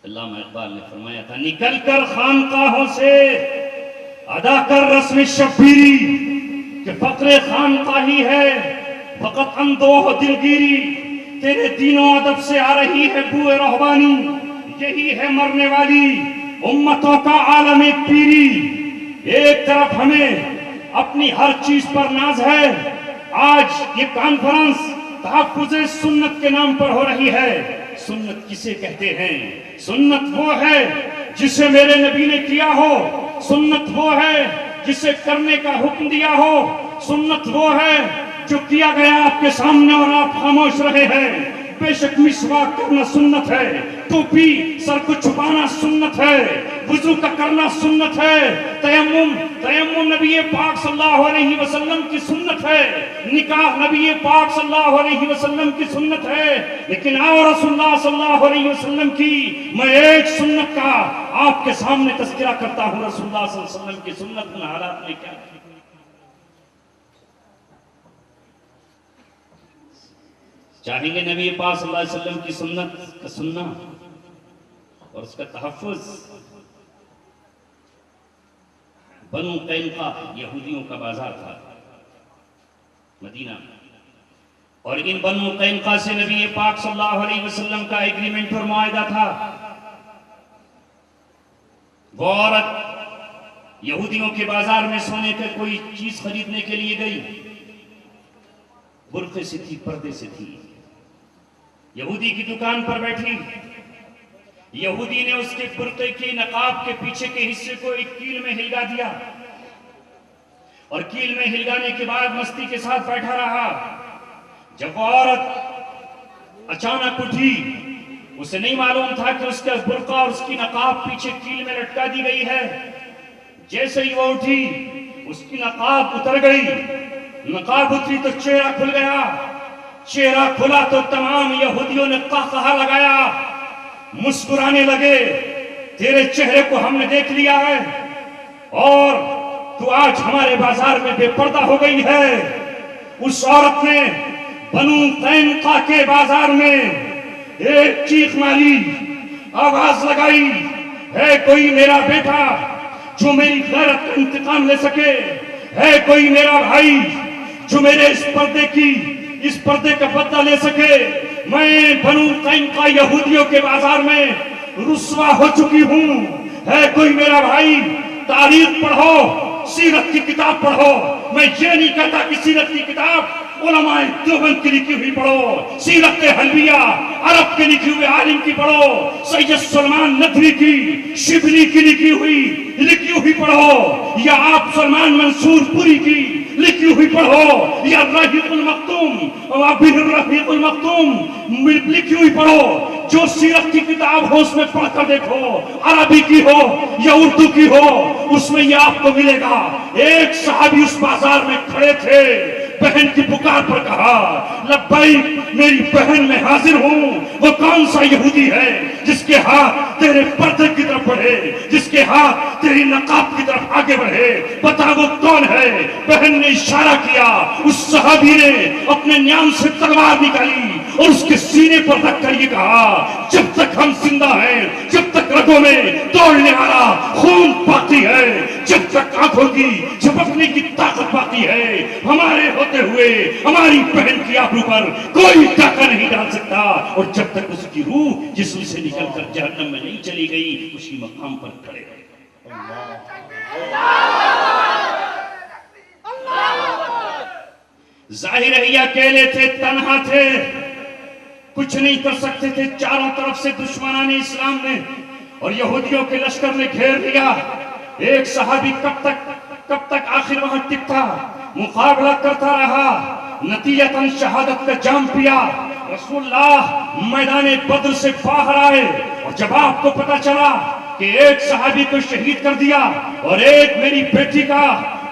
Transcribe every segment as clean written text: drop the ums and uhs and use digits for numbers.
علامہ اقبال نے فرمایا تھا، نکل کر خانقاہوں سے ادا کر رسم شبیری، کہ فقر خانقاہی ہے فقط اندوہ دلگیری، تیرے دین و ادب سے آ رہی ہے بوئے رہبانی، یہی ہے مرنے والی امتوں کا عالم پیری۔ ایک طرف ہمیں اپنی ہر چیز پر ناز ہے، آج یہ کانفرنس تحفظ سنت کے نام پر ہو رہی ہے۔ سنت کسے کہتے ہیں؟ سنت وہ ہے جسے میرے نبی نے کیا ہو، سنت وہ ہے جسے کرنے کا حکم دیا ہو، سنت وہ ہے جو کیا گیا آپ کے سامنے اور آپ خاموش رہے ہیں۔ بے شک مسواک کرنا سنت ہے، ٹوپی سر کو چھپانا سنت ہے، وضو کا کرنا سنت ہے، تیمم نبی پاک صلی اللہ علیہ وسلم کی سنت ہے، نکاح نبی پاک صلی اللہ علیہ وسلم کی سنت ہے۔ لیکن آؤ رسول اللہ صلی اللہ علیہ وسلم کی میں ایک سنت کا آپ کے سامنے تذکرہ کرتا ہوں۔ رسول اللہ صلی اللہ علیہ وسلم کی سنت ان حالات میں کیا ہے؟ چاہیں گے نبی پاک صلی اللہ علیہ وسلم کی سنت کا سننا اور اس کا تحفظ؟ بنو قینقاع یہودیوں کا بازار تھا مدینہ میں، اور ان بنو قینقاع سے نبی پاک صلی اللہ علیہ وسلم کا ایگریمنٹ اور معاہدہ تھا۔ وہ عورت یہودیوں کے بازار میں سونے کا کوئی چیز خریدنے کے لیے گئی، برقعے سے تھی، پردے سے تھی، یہودی کی دکان پر بیٹھی، یہودی نے اس کے برقعے کی نقاب کے پیچھے کے حصے کو ایک کیل میں ہلگا دیا، اور کیل میں ہلگانے کے بعد مستی کے ساتھ بیٹھا رہا۔ جب وہ عورت اچانک اٹھی، اسے نہیں معلوم تھا کہ اس کا برقع اور اس کی نقاب پیچھے کیل میں لٹکا دی گئی ہے۔ جیسے ہی وہ اٹھی، اس کی نقاب اتر گئی، نقاب اتری تو چہرہ کھل گیا، چہرہ کھلا تو تمام یہودیوں نے قہقہا لگایا، مسکرانے لگے، تیرے چہرے کو ہم نے دیکھ لیا ہے اور تو آج ہمارے بازار میں بے پردہ ہو گئی ہے۔ اس عورت نے بنو قینقاع کے بازار میں ایک چیخ ماری، آواز لگائی، ہے کوئی میرا بیٹا جو میری غیرت کا انتقام لے سکے؟ ہے کوئی میرا بھائی جو میرے اس پردے کا بدلہ لے سکے؟ میں بنو قینقاع یہودیوں کے بازار میں رسوا ہو چکی ہوں۔ ہے کوئی میرا بھائی؟ تاریخ پڑھو، سیرت کی کتاب پڑھو۔ میں یہ نہیں کہتا کہ سیرت کی کتاب علماء دیوبند کی لکھی ہوئی پڑھو، سیرت حلبیہ عرب کے لکھی ہوئے عالم کی پڑھو، سید سلمان ندوی کی، شبلی کی لکھی ہوئی پڑھو، یا آپ سلمان منصور پوری کی لکھی ہوئی پڑھو، یا الرحیق المختوم عبد الرحیق المختوم لکھی ہوئی پڑھو۔ جو سیرت کی کتاب ہو اس میں پڑھ کر دیکھو، عربی کی ہو یا اردو کی ہو، اس میں یہ آپ کو ملے گا۔ ایک صحابی اس بازار میں کھڑے تھے، بہن کی پکار پر کہا، لبیک میری بہن میں حاضر ہوں۔ وہ کون سا یہودی ہے جس کے ہاتھ تیرے پردے کی طرف بڑھے، جس کے ہاتھ تیری نقاب کی طرف آگے بڑھے؟ بتا وہ کون ہے؟ بہن نے اشارہ کیا، اس صحابی نے اپنے نیام سے تلوار نکالی اور اس کے سینے پر رکھ کر یہ کہا، جب تک ہم زندہ ہیں، جب تک رگوں میں دوڑنے والا خون باقی ہے، جب تک آنکھوں کی جھپکنے کی طاقت باقی ہے، ہمارے ہوتے ہوئے ہماری بہن کی آبرو پر کوئی ڈاکہ نہیں ڈال سکتا، اور جب تک اس کی روح جسم سے نکل کر جہنم میں نہیں چلی گئی، اسی مقام پر کھڑے رہے۔ ظاہر ہے یہ اکیلے تھے، تنہا تھے، کچھ نہیں کر سکتے تھے۔ چاروں طرف سے دشمنان اسلام نے اور یہودیوں کے لشکر نے گھیر لیا۔ ایک صحابی کب تک آخر وہاں ٹکتا، مقابلہ کرتا رہا، نتیجتاً شہادت کا جام پیا۔ رسول اللہ میدان بدر سے باہر آئے، اور جب آپ کو پتا چلا کہ ایک صحابی کو شہید کر دیا اور ایک میری بیٹی کا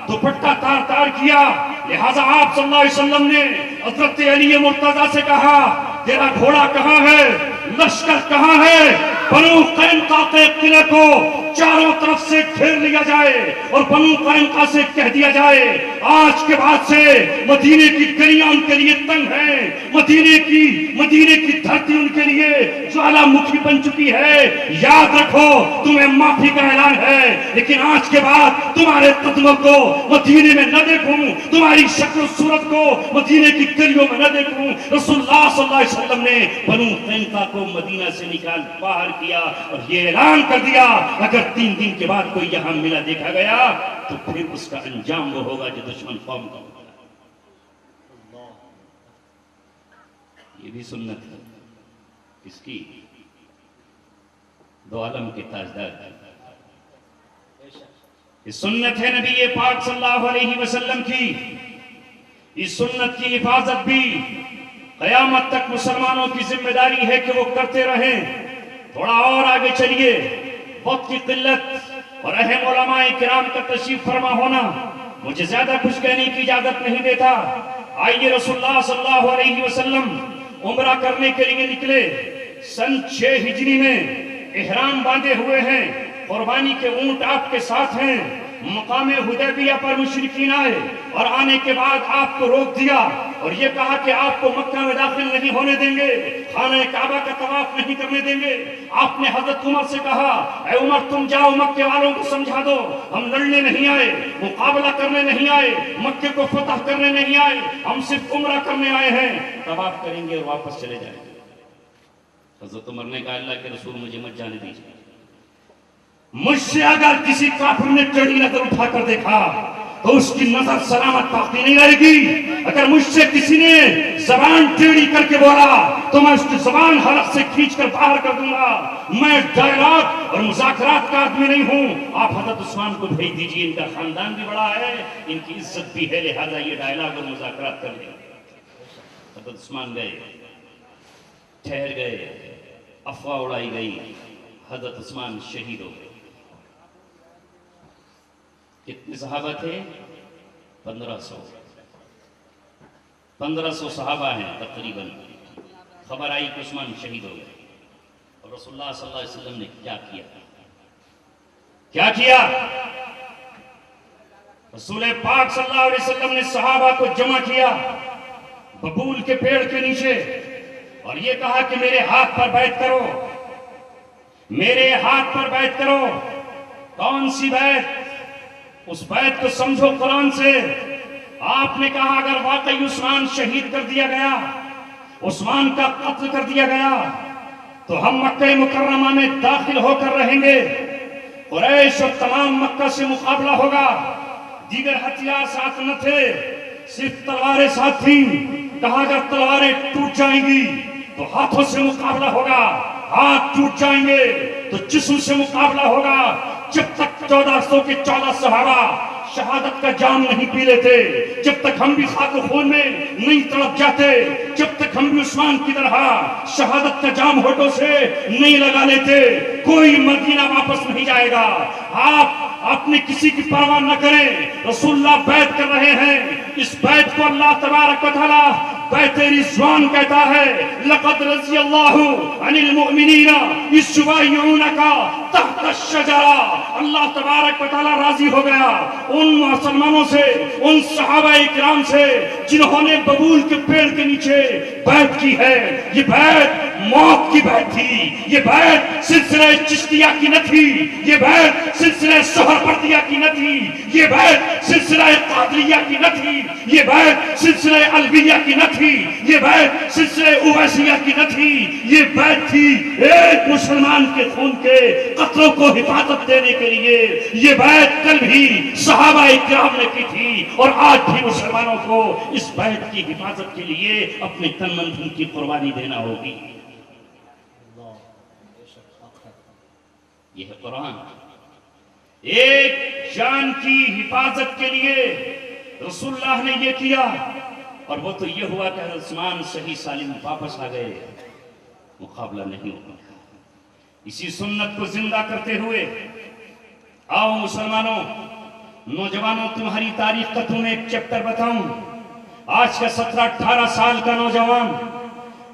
دوپٹہ تار کیا، لہذا آپ صلی اللہ علیہ وسلم نے حضرت علی مرتضیٰ سے کہا، تیرا گھوڑا کہاں ہے؟ لشکر کہاں ہے؟ بنو قینقاع کے قلعے کو چاروں طرف سے گھیر لیا جائے اور بنو قینقاع سے کہہ دیا جائے، آج کے بعد سے مدینے کی گلیاں ان کے لیے تنگ ہیں، مدینے کی دھرتی ان کے لیے جوالا مکھی بن چکی ہے۔ یاد رکھو تمہیں معافی کا اعلان ہے، لیکن آج کے بعد تمہارے قدموں کو مدینے میں نہ دیکھوں، تمہاری شکل و صورت کو مدینے کی گلیوں میں نہ دیکھوں۔ رسول اللہ صلی اللہ علیہ وسلم نے بنو قینقاع کو مدینہ سے نکال باہر کیا اور یہ اعلان کر دیا اگر 3 دن کے بعد کوئی یہاں ملا دیکھا گیا تو پھر اس کا انجام وہ ہوگا جو دشمن قوم کا ہوگا۔ یہ بھی سنت ہے اس کی، دو عالم کے تاجدار، یہ سنت ہے نبی پاک صلی اللہ علیہ وسلم کی۔ اس سنت کی حفاظت بھی قیامت تک مسلمانوں کی ذمہ داری ہے کہ وہ کرتے رہیں۔ تھوڑا اور آگے چلیے، وقت کی قلت اور اہم علماء کرام کا تشریف فرما ہونا مجھے زیادہ کچھ کہنے کی اجازت نہیں دیتا۔ آئیے رسول اللہ صلی اللہ علیہ وسلم عمرہ کرنے کے لیے نکلے، سن 6 ہجری میں احرام باندھے ہوئے ہیں، قربانی کے اونٹ آپ کے ساتھ ہیں۔ مقام حدیبیہ پر مشرکین آئے اور آنے کے بعد آپ کو روک دیا اور یہ کہا کہ آپ کو مکہ میں داخل نہیں ہونے دیں گے، خانہ کعبہ کا طواف نہیں کرنے دیں گے۔ آپ نے حضرت عمر سے کہا اے عمر تم جاؤ مکے والوں کو سمجھا دو، ہم لڑنے نہیں آئے، مقابلہ کرنے نہیں آئے، مکے کو فتح کرنے نہیں آئے، ہم صرف عمرہ کرنے آئے ہیں، طواف کریں گے اور واپس چلے جائیں گے۔ حضرت عمر نے کہا اللہ کے رسول مجھے مت جانے دیجیے، مجھ سے اگر کسی کافر نے ٹیڑھی نظر اٹھا کر دیکھا تو اس کی نظر سلامت باقی نہیں رہے گی۔ اگر مجھ سے کسی نے زبان ٹیڑھی کر کے بولا تو میں اس کی زبان حلق سے کھینچ کر باہر کر دوں گا۔ میں ڈائلاگ اور مذاکرات کا آدمی نہیں ہوں۔ آپ حضرت عثمان کو بھیج دیجیے، ان کا خاندان بھی بڑا ہے، ان کی عزت بھی ہے، لہذا یہ ڈائلاگ اور مذاکرات کر لیں گے۔ حضرت عثمان گئے، ٹھہر گئے، افواہ اڑائی گئی، حضرت عثمان شہید ہو گئے۔ کتنے صحابہ تھے؟ 1500 صحابہ ہیں تقریباً۔ خبر آئی کہ عثمان شہید ہو گئے اور رسول اللہ صلی اللہ علیہ وسلم نے کیا کیا؟ رسول پاک صلی اللہ علیہ وسلم نے صحابہ کو جمع کیا ببول کے پیڑ کے نیچے اور یہ کہا کہ میرے ہاتھ پر بیعت کرو، میرے ہاتھ پر بیعت کرو۔ کون سی بیعت؟ اس بیعت کو سمجھو قرآن سے۔ آپ نے کہا اگر واقعی عثمان شہید کر دیا گیا، عثمان کا قتل کر دیا گیا تو ہم مکہ مکرمہ میں داخل ہو کر رہیں گے، قریش اور تمام مکہ سے مقابلہ ہوگا۔ دیگر ہتھیار ساتھ نہ تھے، صرف تلواریں ساتھ تھیں۔ کہا اگر تلواریں ٹوٹ جائیں گی تو ہاتھوں سے مقابلہ ہوگا، ہاتھ ٹوٹ جائیں گے تو جسم سے مقابلہ ہوگا۔ جب تک 1400 کے 14 صحابہ شہادت کا جام نہیں پی لیتے، جب تک ہم بھی خاک و خون میں نہیں تڑپ جاتے، جب تک ہم بھی عثمان کی طرح شہادت کا جام ہونٹوں سے نہیں لگا لیتے، کوئی مدینہ واپس نہیں جائے گا۔ آپ اپنے کسی کی پرواہ نہ کریں، رسول اللہ بیعت کر رہے ہیں۔ اس بیعت کو اللہ تبارک و تعالی بیعت رضوان کہتا ہے۔ لقد رضی اللہ عن المؤمنین اذ یبایعونک تحت الشجرہ۔ اللہ تبارک و تعالی راضی ہو گیا ان مسلمانوں سے، ان صحابہ اکرام سے جنہوں نے ببول کے پیڑ کے نیچے بیعت کی ہے۔ یہ بیعت موت کی بیعت تھی، یہ بیعت سلسلہ چشتیہ کی نہ تھی، یہ بیعت سلسلہ سہروردیہ کی نہ تھی، یہ بیعت سلسلہ قادریہ کی نہ تھی، یہ بیعت سلسلہ علویہ کی نہ تھی، یہ بیعت سلسلہ اویسیہ کی نہ تھی، یہ بیعت تھی ایک مسلمان کے خون کے قطروں کو حفاظت دینے کے لیے۔ یہ بیعت کل بھی صحابہ اکرام نے کی تھی اور آج بھی مسلمانوں کو اس بیعت کی حفاظت کے لیے اپنے تن من دھن کی قربانی دینا ہوگی۔ یہ ہے قرآن۔ ایک جان کی حفاظت کے لیے رسول اللہ نے یہ کیا اور وہ تو یہ ہوا کہ حضرت عثمان صحیح سالم واپس آ گئے، مقابلہ نہیں ہوا۔ اسی سنت کو زندہ کرتے ہوئے آؤ مسلمانوں، نوجوانوں، تمہاری تاریخ کا تمہیں ایک چیپٹر بتاؤں۔ آج کا 17-18 سال کا نوجوان،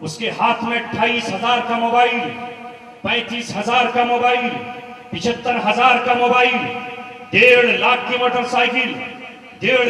اس کے ہاتھ میں 28,000 کا موبائل، 35,000 کا موبائل، 75,000 کا موبائل، 1.5 لاکھ کی موٹر سائیکل، 1.5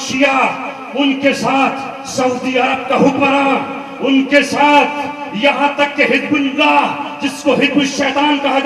شیعہ، ان کے ساتھ سعودی عرب کا حکمران، ان کے ساتھ یہاں تک کہ حزب اللہ جس کو حزب الشیطان کہا جاتا